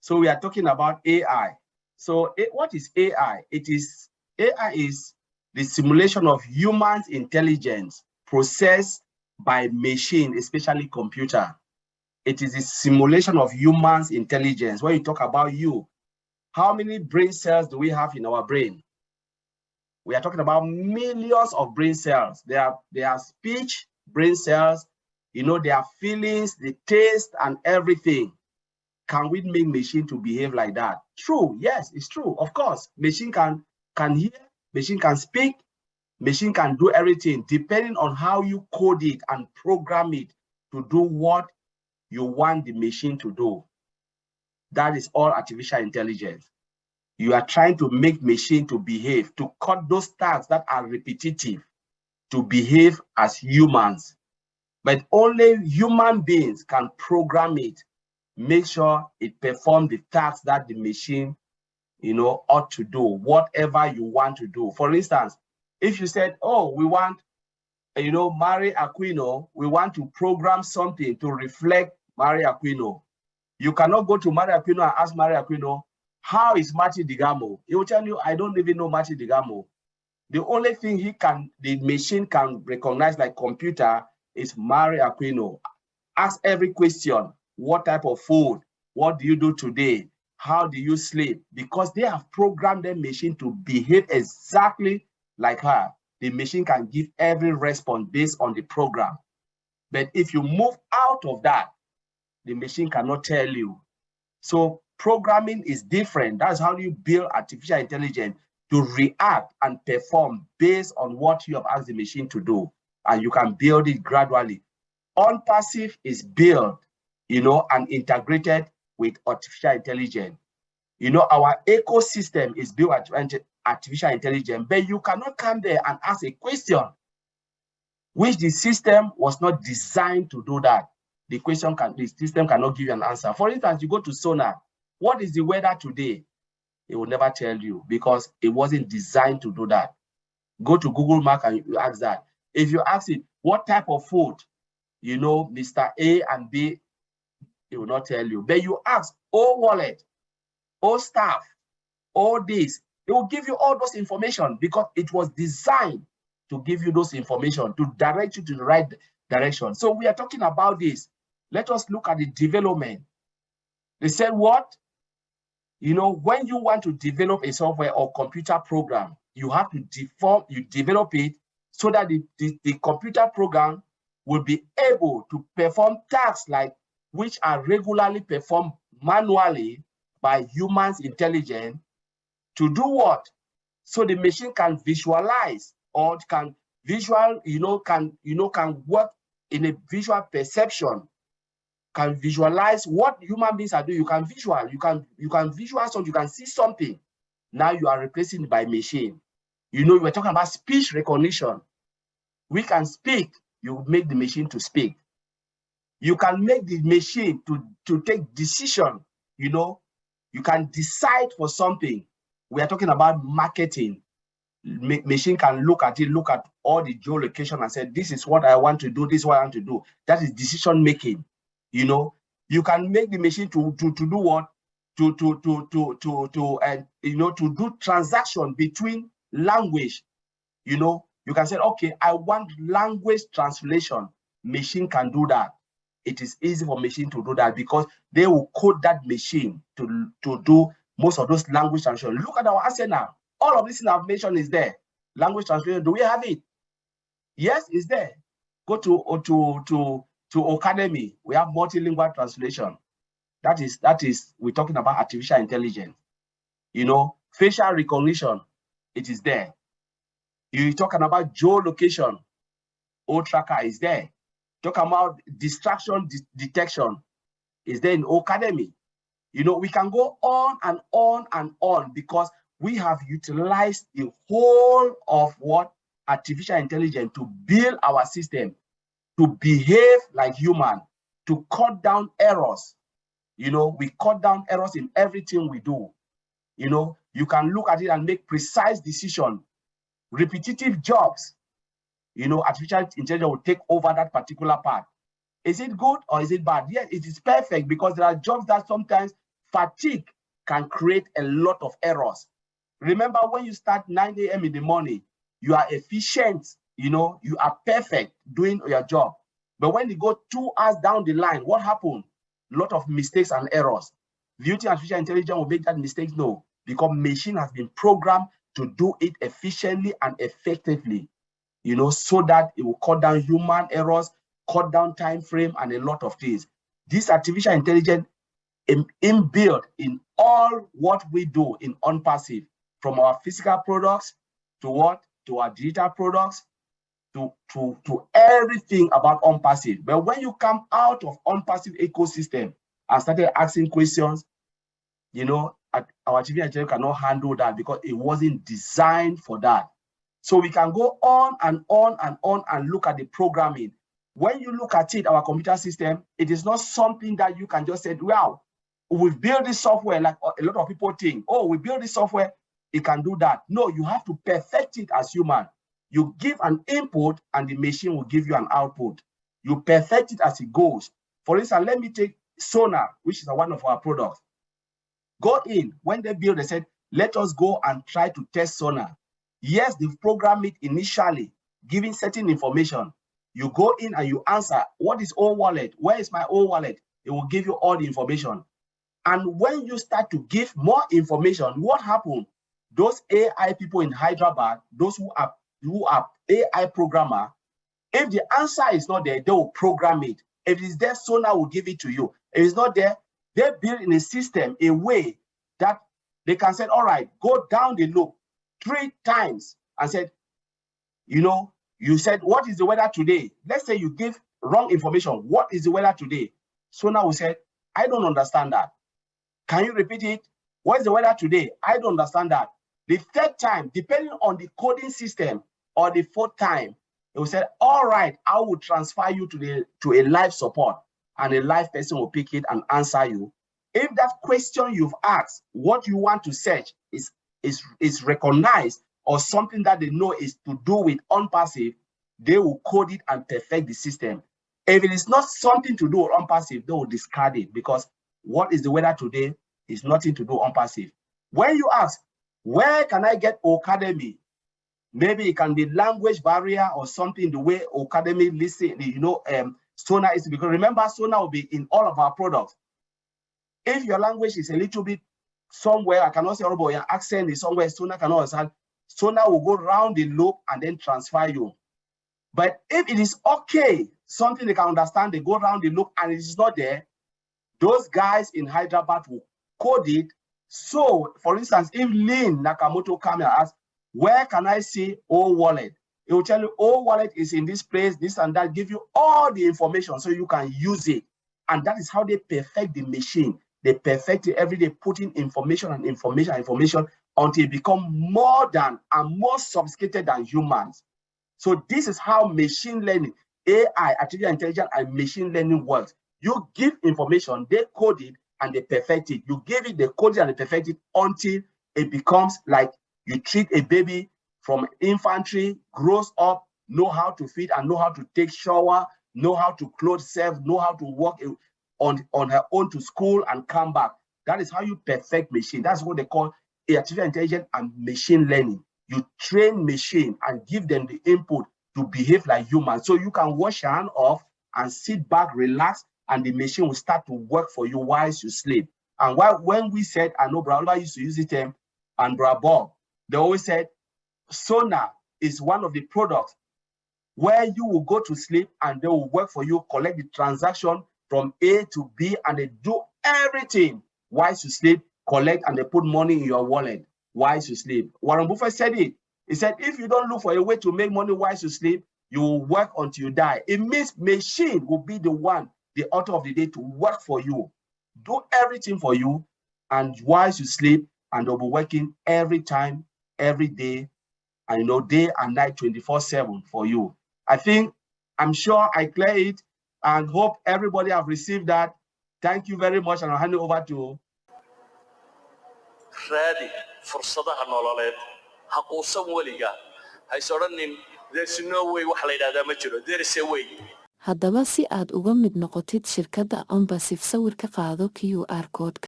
So we are talking about AI. So what is AI? AI is the simulation of humans' intelligence processed by machine, especially computer. It is a simulation of humans' intelligence. When you talk about you, how many brain cells do we have in our brain? We are talking about millions of brain cells. They are speech brain cells, their feelings, the taste, and everything. Can we make machine to behave like that? True, yes, it's true. Of course, machine can hear, machine can speak, machine can do everything, depending on how you code it and program it to do what you want the machine to do. That is all artificial intelligence. You are trying to make machine to behave, to cut those tasks that are repetitive, to behave as humans. But only human beings can program it, make sure it performs the tasks that the machine, ought to do, whatever you want to do. For instance, if you said, oh, we want, Mary Aquino, we want to program something to reflect Mary Aquino. You cannot go to Mary Aquino and ask Mary Aquino, how is Marty Digamo? He will tell you, I don't even know Marty Digamo. The only thing the machine can recognize, like computer, is Mary Aquino. Ask every question. What type of food? What do you do today? How do you sleep? Because they have programmed the machine to behave exactly like her. The machine can give every response based on the program. But if you move out of that, the machine cannot tell you. So programming is different. That's how you build artificial intelligence to react and perform based on what you have asked the machine to do. And you can build it gradually. On-passive is built, and integrated with artificial intelligence. Our ecosystem is built with artificial intelligence, but you cannot come there and ask a question which the system was not designed to do that. The system cannot give you an answer. For instance, you go to Sonar, what is the weather today? It will never tell you because it wasn't designed to do that. Go to Google Maps and you ask that. If you ask it, what type of food? Mr. A and B, it will not tell you. But you ask, oh wallet, oh staff, oh this, it will give you all those information because it was designed to give you those information, to direct you to the right direction. So we are talking about this. Let us look at the development. They said what? When you want to develop a software or computer program, you have to develop it so that the computer program will be able to perform tasks which are regularly performed manually by humans' intelligence to do what? So the machine can visualize or can work in a visual perception, can visualize what human beings are doing. You can visualize something, you can see something. Now you are replacing it by machine. We were talking about speech recognition. We can speak, you make the machine to speak. You can make the machine to take decision. You can decide for something. We are talking about marketing. Machine can look at all the geolocation and say, this is what I want to do, this is what I want to do. That is decision making. You can make the machine to do what? To do transaction between language. You can say, okay, I want language translation. Machine can do that. It is easy for machine to do that because they will code that machine to do most of those language translation. Look at our arsenal. All of this information is there. Language translation, do we have it? Yes, it's there. Go to Academy. We have multilingual translation. That is we're talking about artificial intelligence. Facial recognition, it is there. You're talking about geolocation. O-Tracker is there. Talk about distraction detection is there in Academy. We can go on and on and on because we have utilized the whole of what artificial intelligence to build our system, to behave like human, to cut down errors. We cut down errors in everything we do. You can look at it and make precise decisions. Repetitive jobs, artificial intelligence will take over that particular part. Is it good or is it bad? Yes, it is perfect because there are jobs that sometimes Fatigue can create a lot of errors. Remember, when you start 9 a.m. in the morning, you are efficient, you are perfect doing your job. But when you go 2 hours down the line, what happened? A lot of mistakes and errors. Do you think artificial intelligence will make that mistake? No, because machine has been programmed to do it efficiently and effectively, so that it will cut down human errors, cut down time frame, and a lot of things. This artificial intelligence inbuilt in all what we do in unpassive, from our physical products to our digital products, to everything about unpassive. But when you come out of unpassive ecosystem and started asking questions, our artificial intelligence cannot handle that because it wasn't designed for that. So we can go on and on and on and look at the programming. When you look at it, our computer system, it is not something that you can just say, wow, we've built this software, like a lot of people think, oh, we built this software, it can do that. No, you have to perfect it as human. You give an input and the machine will give you an output. You perfect it as it goes. For instance, let me take Sonar, which is one of our products. Go in, when they build, they said, let us go and try to test Sonar. Yes, they've programmed it initially, giving certain information. You go in and you answer, what is O wallet? Where is O wallet? It will give you all the information. And when you start to give more information, what happened? Those AI people in Hyderabad, those who are AI programmer, if the answer is not there, they will program it. If it's there, Sonar will give it to you. If it's not there, they build in a system, a way that they can say, all right, go down the loop 3 times and said, you said, what is the weather today? Let's say you give wrong information. What is the weather today? Sonar will say, I don't understand that. Can you repeat it? What is the weather today? I don't understand that. The 3rd time, depending on the coding system, or the 4th time, it will say, all right, I will transfer you to a live support, and a live person will pick it and answer you. If that question you've asked, what you want to search is recognized, or something that they know is to do with unpassive, they will code it and perfect the system. If it is not something to do with unpassive, they will discard it, because what is the weather today is nothing to do unpassive. When you ask, where can I get Academy? Maybe it can be language barrier or something, the way Academy listen, Sonar is, because remember, Sonar will be in all of our products. If your language is a little bit somewhere, I cannot say, oh, your accent is somewhere, Sonar cannot understand, Sonar will go round the loop and then transfer you. But if it is okay, something they can understand, they go round the loop and it is not there, those guys in Hyderabad will code it. So, for instance, if Lynn Nakamoto come and ask, where can I see O wallet? It will tell you, O wallet is in this place, this and that, give you all the information so you can use it. And that is how they perfect the machine. They perfect it every day, putting information and information and information until it becomes more than and more sophisticated than humans. So this is how machine learning, AI, artificial intelligence, and machine learning works. You give information, they code it, and they perfect it. You give it, they code it, and they perfect it until it becomes like you treat a baby from infantry, grows up, know how to feed and know how to take shower, know how to clothe self, know how to walk on her own to school and come back. That is how you perfect machine. That's what they call artificial intelligence and machine learning. You train machine and give them the input to behave like humans. So you can wash your hand off and sit back, relax, and the machine will start to work for you while you sleep. And when we said, I know Brother used to use the term, and Brother Bob, they always said, Sonar is one of the products where you will go to sleep and they will work for you, collect the transaction from A to B, and they do everything while you sleep, collect, and they put money in your wallet while you sleep. Warren Buffett said it. He said, if you don't look for a way to make money while you sleep, you will work until you die. It means machine will be the one, the author of the day, to work for you, do everything for you, and while you sleep, and they'll be working every time, every day, and day and night, 24/7 for you. I'm sure I clear it, and hope everybody have received that. Thank you very much, and I'll hand it over to Ready for Sadaha Nollet, Hakosa Woliga. I saw a name, there's no way there is a way. haddaba si aad uga mid noqotid shirkadda Unpassive sawir ka qaado QR code